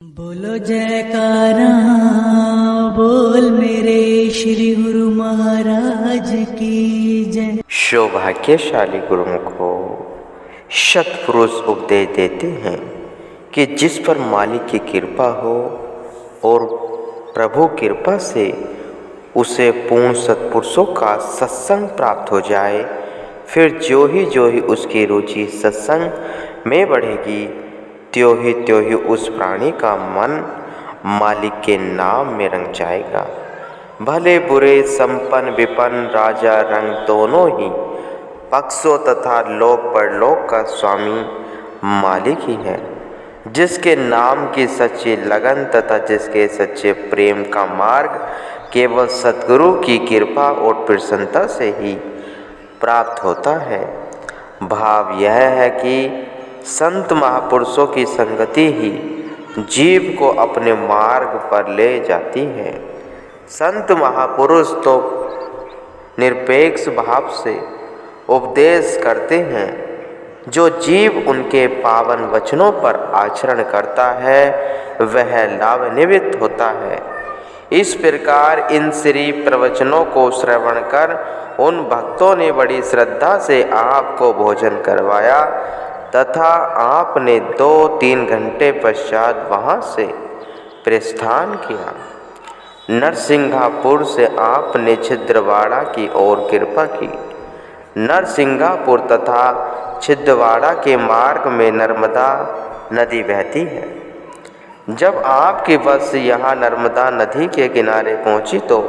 बोलो जयकारा बोल मेरे श्री गुरु महाराज की जय। सौभाग्यशाली गुरुमुखों, सत्पुरुष उपदेश देते हैं कि जिस पर मालिक की कृपा हो और प्रभु कृपा से उसे पूर्ण सत्पुरुषों का सत्संग प्राप्त हो जाए, फिर जो ही उसकी रुचि सत्संग में बढ़ेगी, त्यों ही उस प्राणी का मन मालिक के नाम में रंग जाएगा। भले बुरे, संपन्न विपन्न, राजा रंग दोनों ही पक्षों तथा लोक परलोक का स्वामी मालिक ही है। जिसके नाम की सच्ची लगन तथा जिसके सच्चे प्रेम का मार्ग केवल सद्गुरु की कृपा और प्रसन्नता से ही प्राप्त होता है। भाव यह है कि संत महापुरुषों की संगति ही जीव को अपने मार्ग पर ले जाती है। संत महापुरुष तो निरपेक्ष भाव से उपदेश करते हैं। जो जीव उनके पावन वचनों पर आचरण करता है वह लाभान्वित होता है। इस प्रकार इन श्री प्रवचनों को श्रवण कर उन भक्तों ने बड़ी श्रद्धा से आपको भोजन करवाया तथा आपने 2-3 घंटे पश्चात वहाँ से प्रस्थान किया। नरसिंगापुर से आपने छिंदवाड़ा की ओर कृपा की। नरसिंगापुर तथा छिंदवाड़ा के मार्ग में नर्मदा नदी बहती है। जब आपकी बस यहाँ नर्मदा नदी के किनारे पहुँची तो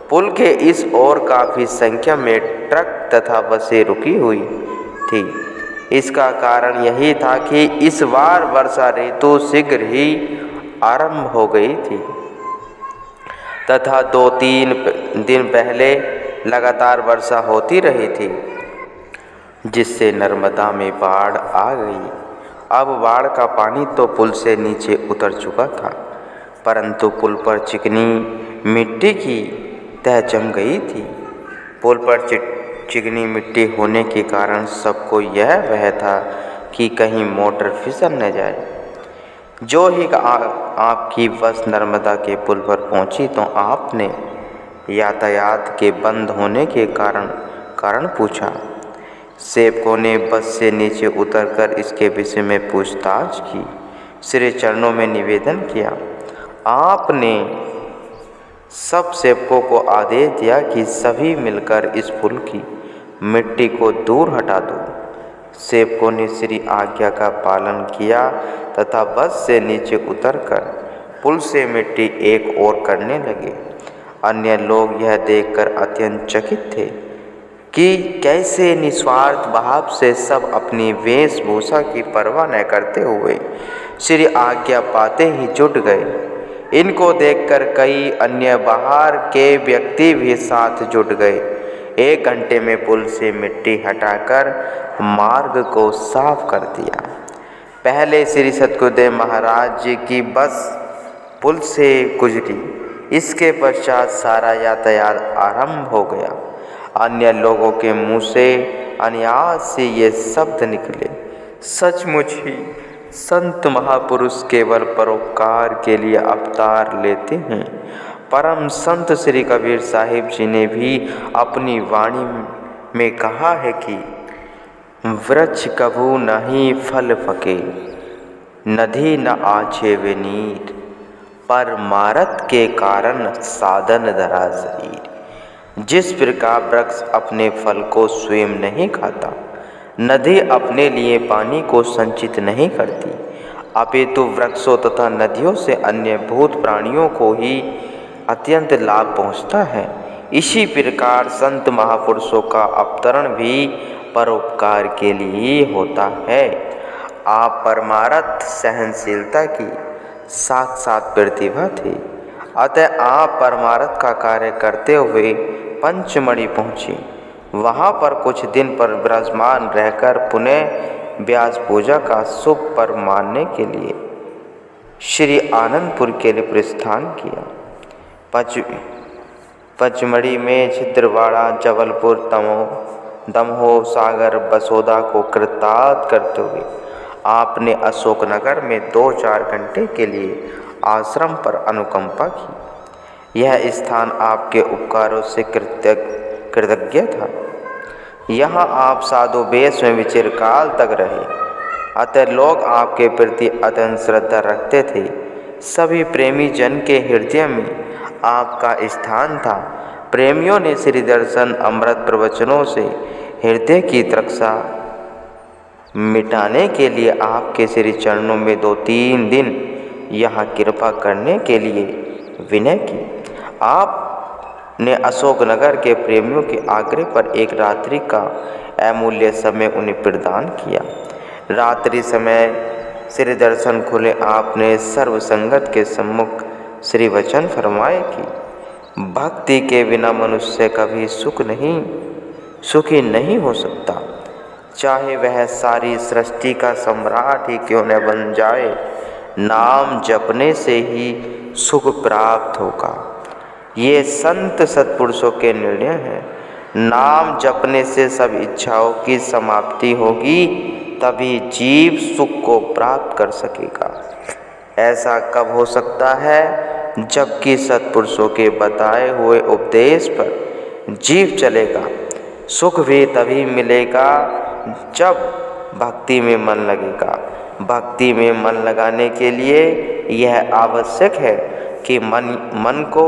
पुल के इस ओर काफ़ी संख्या में ट्रक तथा बसें रुकी हुई थी। इसका कारण यही था कि इस बार वर्षा ऋतु शीघ्र ही आरंभ हो गई थी तथा 2-3 दिन पहले लगातार वर्षा होती रही थी, जिससे नर्मदा में बाढ़ आ गई। अब बाढ़ का पानी तो पुल से नीचे उतर चुका था, परंतु पुल पर चिकनी मिट्टी की तह जम गई थी। पुल पर चिकनी मिट्टी होने के कारण सबको यह भय था कि कहीं मोटर फिसल न जाए। जो ही आपकी बस नर्मदा के पुल पर पहुंची तो आपने यातायात के बंद होने के कारण पूछा। सेवकों ने बस से नीचे उतरकर इसके विषय में पूछताछ की। श्री चरणों में निवेदन किया। आपने सब सेवकों को आदेश दिया कि सभी मिलकर इस पुल की मिट्टी को दूर हटा दो। सेवकों ने श्री आज्ञा का पालन किया तथा बस से नीचे उतरकर पुल से मिट्टी एक ओर करने लगे। अन्य लोग यह देखकर अत्यंत चकित थे कि कैसे निस्वार्थ भाव से सब अपनी वेशभूषा की परवाह न करते हुए श्री आज्ञा पाते ही जुट गए। इनको देखकर कई अन्य बाहर के व्यक्ति भी साथ जुट गए। 1 घंटे में पुल से मिट्टी हटाकर मार्ग को साफ कर दिया। पहले श्री सद्गुरुदेव महाराज जी की बस पुल से गुजरी। इसके पश्चात सारा यातायात आरंभ हो गया। अन्य लोगों के मुंह से अनायास से ये शब्द निकले, सचमुच ही संत महापुरुष केवल परोपकार के लिए अवतार लेते हैं। परम संत श्री कबीर साहिब जी ने भी अपनी वाणी में कहा है कि वृक्ष कभू नहीं फल फके, नदी न आछे वे नीर, पर मारत के कारण साधन धरा शरीर। जिस प्रकार वृक्ष अपने फल को स्वयं नहीं खाता, नदी अपने लिए पानी को संचित नहीं करती, अपितु वृक्षों तथा नदियों से अन्य भूत प्राणियों को ही अत्यंत लाभ पहुँचता है, इसी प्रकार संत महापुरुषों का अवतरण भी परोपकार के लिए होता है। आप परमार्थ सहनशीलता की साथ प्रतिभा थे, अतः आप परमार्थ का कार्य करते हुए पंचमढ़ी पहुँचे। वहाँ पर कुछ दिन पर विराजमान रहकर पुनः व्यास पूजा का शुभ पर्व मानने के लिए श्री आनंदपुर के लिए प्रस्थान किया। पचमढ़ी में छिंदवाड़ा, जबलपुर, दमोह, सागर, बसोदा को कृतार्थ करते हुए आपने अशोकनगर में 2-4 घंटे के लिए आश्रम पर अनुकंपा की। यह स्थान आपके उपकारों से कृतज्ञ था। यहाँ आप साधु वेश में चिरकाल तक रहे, अतः लोग आपके प्रति अत्यंत श्रद्धा रखते थे। सभी प्रेमी जन के हृदय में आपका स्थान था। प्रेमियों ने श्री दर्शन अमृत प्रवचनों से हृदय की तृष्णा मिटाने के लिए आपके श्री चरणों में 2-3 दिन यहाँ कृपा करने के लिए विनय की। आपने अशोकनगर के प्रेमियों के आग्रह पर एक रात्रि का अमूल्य समय उन्हें प्रदान किया। रात्रि समय श्री दर्शन खुले आपने सर्व संगत के सम्मुख श्री वचन फरमाए कि भक्ति के बिना मनुष्य कभी सुखी नहीं हो सकता, चाहे वह सारी सृष्टि का सम्राट ही क्यों न बन जाए। नाम जपने से ही सुख प्राप्त होगा, ये संत सत्पुरुषों के निर्णय है। नाम जपने से सब इच्छाओं की समाप्ति होगी, तभी जीव सुख को प्राप्त कर सकेगा। ऐसा कब हो सकता है? जबकि सत्पुरुषों के बताए हुए उपदेश पर जीव चलेगा। सुख भी तभी मिलेगा जब भक्ति में मन लगेगा। भक्ति में मन लगाने के लिए यह आवश्यक है कि मन को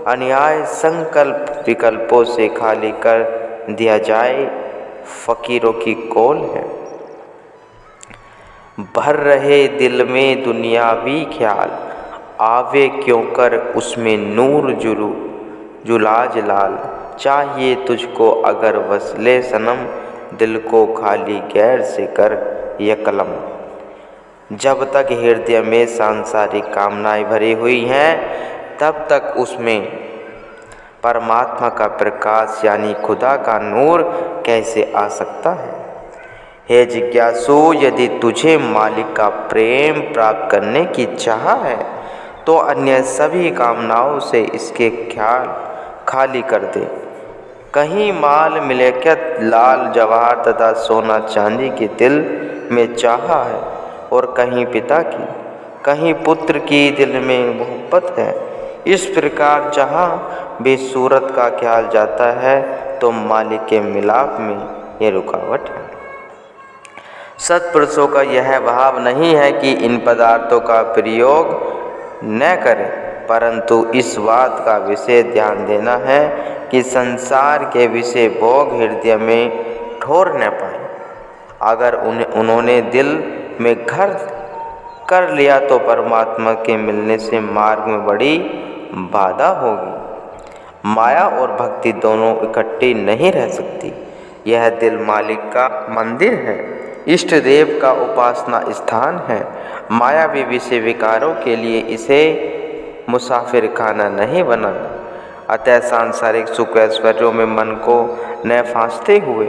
अन्याय संकल्प विकल्पों से खाली कर दिया जाए। फकीरों की कौल है, भर रहे दिल में दुनियावी ख्याल, आवे क्यों कर उसमें नूर जुला जलाल। चाहिए तुझको अगर वसले सनम, दिल को खाली गैर से कर यह कलम। जब तक हृदय में सांसारिक कामनाएं भरी हुई हैं, तब तक उसमें परमात्मा का प्रकाश यानी खुदा का नूर कैसे आ सकता है। हे जिज्ञासु, यदि तुझे मालिक का प्रेम प्राप्त करने की चाह है तो अन्य सभी कामनाओं से इसके ख्याल खाली कर दे। कहीं माल मिलकियत लाल जवाहर तथा सोना चांदी के दिल में चाह है, और कहीं पिता की कहीं पुत्र की दिल में मोहब्बत है। इस प्रकार जहाँ भी सूरत का ख्याल जाता है तो मालिक के मिलाप में ये रुकावट है। सत्पुरुषों का यह भाव नहीं है कि इन पदार्थों का प्रयोग न करें, परंतु इस बात का विशेष ध्यान देना है कि संसार के विषय भोग हृदय में ठोर न पाए। अगर उन्होंने दिल में घर कर लिया तो परमात्मा के मिलने से मार्ग में बड़ी बाधा होगी। माया और भक्ति दोनों इकट्ठी नहीं रह सकती। यह दिल मालिक का मंदिर है, इष्ट देव का उपासना स्थान है। मायावी विषय विकारों के लिए इसे मुसाफिर खाना नहीं बनाना। अतः सांसारिक सुख ऐश्वर्यों में मन को न फांसते हुए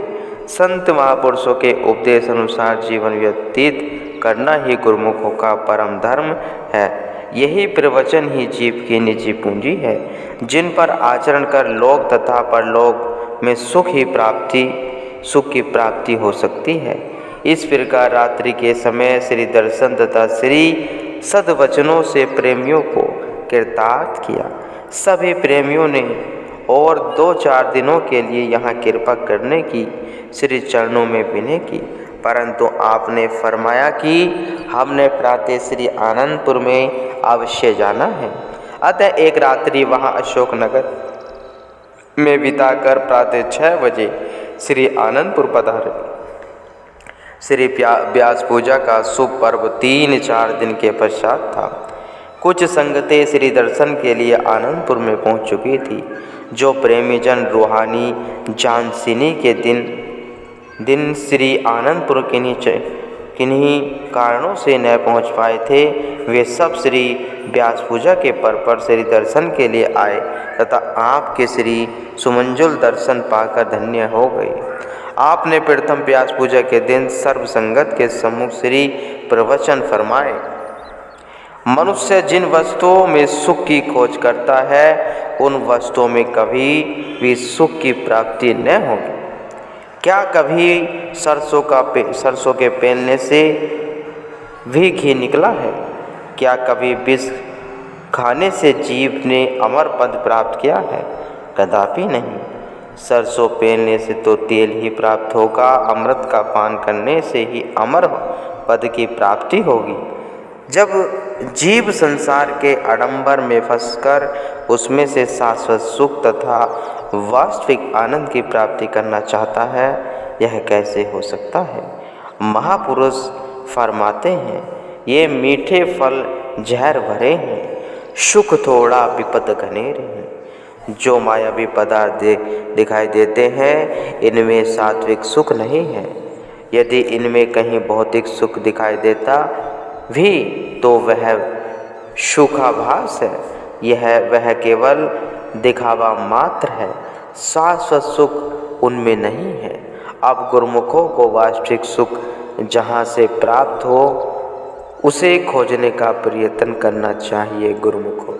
संत महापुरुषों के उपदेश अनुसार जीवन व्यतीत करना ही गुरुमुखों का परम धर्म है। यही प्रवचन ही जीव की निजी पूंजी है, जिन पर आचरण कर लोक तथा परलोक में सुख की प्राप्ति हो सकती है। इस प्रकार रात्रि के समय श्री दर्शन तथा श्री सद्वचनों से प्रेमियों को कृतार्थ किया। सभी प्रेमियों ने और 2-4 दिनों के लिए यहाँ कृपा करने की श्री चरणों में विनय की, परंतु आपने फरमाया कि हमने प्रातः श्री आनंदपुर में अवश्य जाना है। अतः एक रात्रि वहाँ अशोकनगर में बिताकर प्रातः 6 बजे श्री आनंदपुर पधारे। श्री व्यास पूजा का शुभ पर्व 3-4 दिन के पश्चात था। कुछ संगतें श्री दर्शन के लिए आनंदपुर में पहुंच चुकी थी। जो प्रेमीजन रूहानी जानसिनी के दिन श्री आनंदपुर किन्हीं कारणों से न पहुंच पाए थे, वे सब श्री व्यास पूजा के पर्व पर श्री दर्शन के लिए आए तथा आपके श्री सुमंजुल दर्शन पाकर धन्य हो गए। आपने प्रथम व्यास पूजा के दिन सर्व संगत के सम्मुख श्री प्रवचन फरमाए। मनुष्य जिन वस्तुओं में सुख की खोज करता है, उन वस्तुओं में कभी भी सुख की प्राप्ति न होगी। क्या कभी सरसों के पेलने से भी घी निकला है। क्या कभी विष खाने से जीव ने अमर पद प्राप्त किया है? कदापि नहीं। सरसों पेलने से तो तेल ही प्राप्त होगा, अमृत का पान करने से ही अमर पद की प्राप्ति होगी। जब जीव संसार के आडंबर में फंसकर उसमें से शाश्वत सुख तथा वास्तविक आनंद की प्राप्ति करना चाहता है, यह कैसे हो सकता है? महापुरुष फरमाते हैं, ये मीठे फल जहर भरे हैं, सुख थोड़ा विपद घनेरे हैं। जो मायावी पदार्थ दिखाई देते हैं, इनमें सात्विक सुख नहीं है। यदि इनमें कहीं भौतिक सुख दिखाई देता भी तो वह सुखाभास है, वह केवल दिखावा मात्र है, शाश्वत सुख उनमें नहीं है। अब गुरुमुखों को वास्तविक सुख जहाँ से प्राप्त हो उसे खोजने का प्रयत्न करना चाहिए। गुरुमुखों